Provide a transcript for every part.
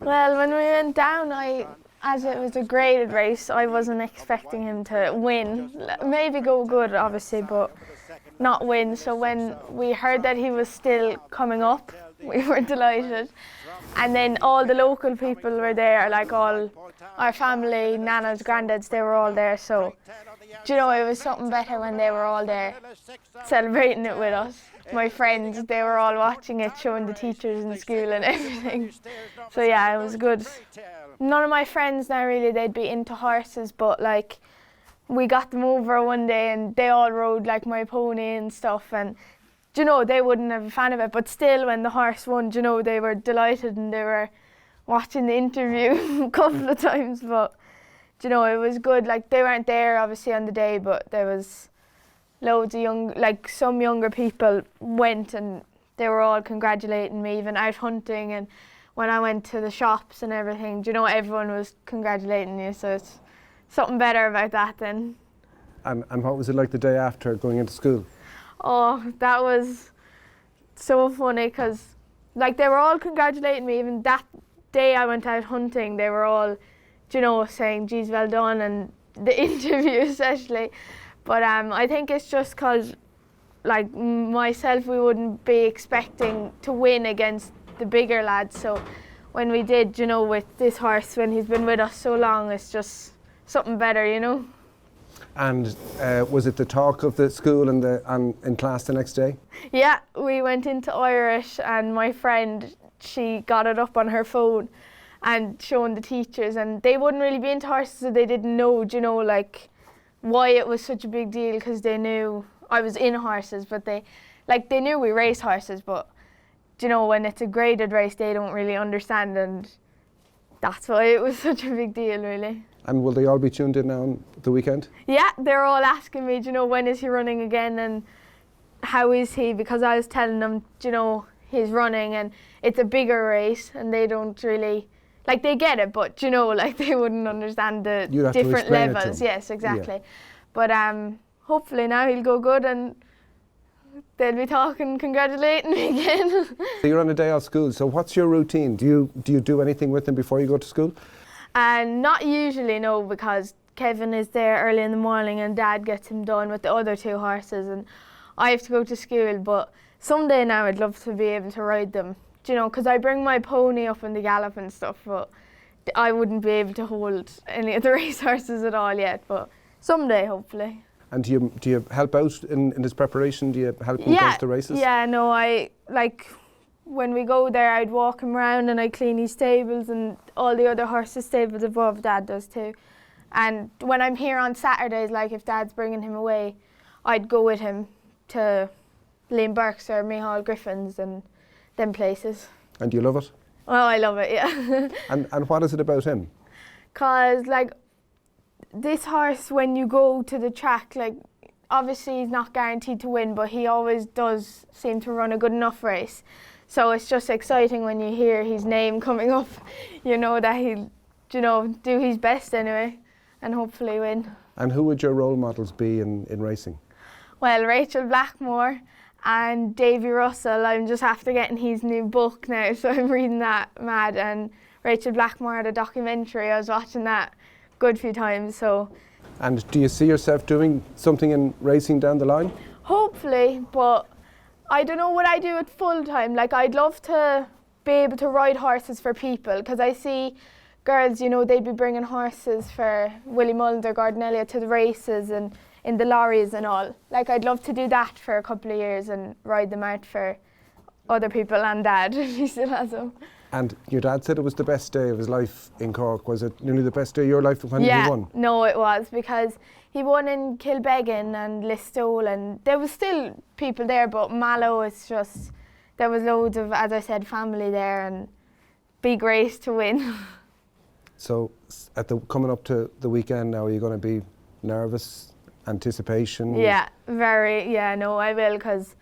Well, when we went down, as it was a graded race, I wasn't expecting him to win. Maybe go good, obviously, but not win. So when we heard that he was still coming up, we were delighted. And then all the local people were there, like all our family, nanas, granddads, they were all there. So, do you know, it was something better when they were all there celebrating it with us. My friends, they were all watching it, showing the teachers in school and everything. So yeah, it was good. None of my friends now really, they'd be into horses, but like we got them over one day and they all rode like my pony and stuff, and you know, they wouldn't have a fan of it, but still when the horse won, you know, they were delighted and they were watching the interview a couple of times, but you know, it was good. Like they weren't there obviously on the day, but there was loads of some younger people went and they were all congratulating me, even out hunting, and when I went to the shops and everything, you know, everyone was congratulating you, so it's something better about that then. And what was it like the day after going into school? Oh, that was so funny because like they were all congratulating me. Even that day I went out hunting, they were all, you know, saying, geez, well done, and the interview especially. But I think it's just because like myself, we wouldn't be expecting to win against the bigger lads. So when we did, you know, with this horse, when he's been with us so long, it's just something better, you know. And was it the talk of the school and in class the next day? Yeah, we went into Irish and my friend, she got it up on her phone and showing the teachers, and they wouldn't really be into horses, so they didn't know, you know, like why it was such a big deal, because they knew I was in horses, but they knew we race horses, but you know, when it's a graded race, they don't really understand, and that's why it was such a big deal, really. And will they all be tuned in now on the weekend? Yeah, they're all asking me, you know, when is he running again and how is he? Because I was telling them, you know, he's running and it's a bigger race and they don't really, like they get it, but you know, like they wouldn't understand the different levels. Yes, exactly. Yeah. But hopefully now he'll go good and they'll be talking, congratulating me again. So you're on a day off school, so what's your routine? Do you do anything with him before you go to school? Not usually, no, because Kevin is there early in the morning and Dad gets him done with the other two horses and I have to go to school. But someday now I'd love to be able to ride them, you know, because I bring my pony up in the gallop and stuff, but I wouldn't be able to hold any of the race horses at all yet, but someday hopefully. And do you help out in this preparation? Do you help him go to the races? Yeah, no, when we go there, I'd walk him around and I'd clean his stables and all the other horses' stables above. Dad does too. And when I'm here on Saturdays, like if Dad's bringing him away, I'd go with him to Liam Burke's or Mayhall Griffin's and them places. And do you love it? Oh, I love it, yeah. And what is it about him? Because like this horse, when you go to the track, like obviously he's not guaranteed to win, but he always does seem to run a good enough race. So it's just exciting when you hear his name coming up, you know, that he'll, you know, do his best anyway and hopefully win. And who would your role models be in racing? Well, Rachel Blackmore and Davy Russell. I'm just after getting his new book now, so I'm reading that mad. And Rachel Blackmore had a documentary, I was watching that a good few times. So. And do you see yourself doing something in racing down the line? Hopefully, but I don't know what I do it full time. Like I'd love to be able to ride horses for people, because I see girls, you know, they'd be bringing horses for Willie Mullins or Gordon Elliott to the races and in the lorries and all. Like I'd love to do that for a couple of years and ride them out for other people and Dad if he still has them. And your dad said it was the best day of his life in Cork. Was it nearly the best day of your life when he won? Yeah, no, it was, because he won in Kilbeggan and Listowel, and there was still people there, but Mallow, it's just, there was loads of, as I said, family there, and big race to win. So coming up to the weekend now, are you going to be nervous, anticipation? Yeah, very, yeah, no, I will, because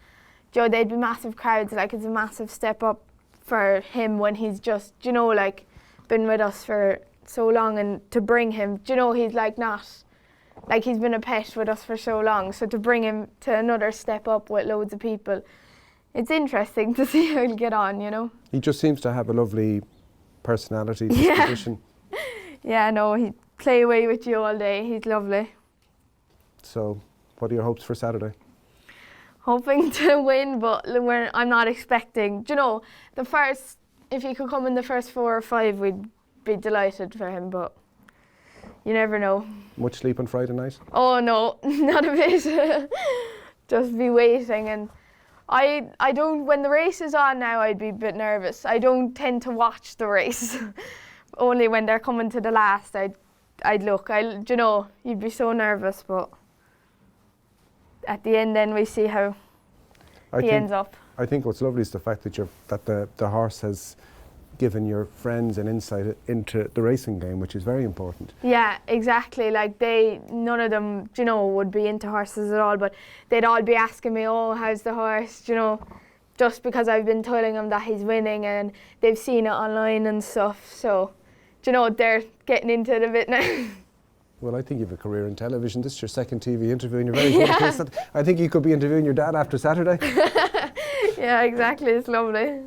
Joe, they'd be massive crowds, like it's a massive step up for him when he's just, you know, like been with us for so long, and to bring him, you know, he's like not, like he's been a pet with us for so long, so to bring him to another step up with loads of people, it's interesting to see how he'll get on, you know. He just seems to have a lovely personality, Yeah. disposition. Yeah, no, he'd play away with you all day. He's lovely. So, what are your hopes for Saturday? Hoping to win, but I'm not expecting. Do you know, if he could come in the first 4 or 5, we'd be delighted for him, but you never know. Much sleep on Friday night? Oh no, not a bit. Just be waiting, and I don't, when the race is on now, I'd be a bit nervous. I don't tend to watch the race. Only when they're coming to the last, I'd look. Do you know, you'd be so nervous, but at the end then we see how he ends up. I think what's lovely is the fact that the horse has given your friends an insight into the racing game, which is very important. Yeah, exactly. Like none of them, do you know, would be into horses at all, but they'd all be asking me, oh, how's the horse, do you know, just because I've been telling them that he's winning and they've seen it online and stuff. So, do you know, they're getting into it a bit now. Well, I think you have a career in television. This is your second TV interview and you're very good at this. I think you could be interviewing your dad after Saturday. Yeah, exactly. It's lovely.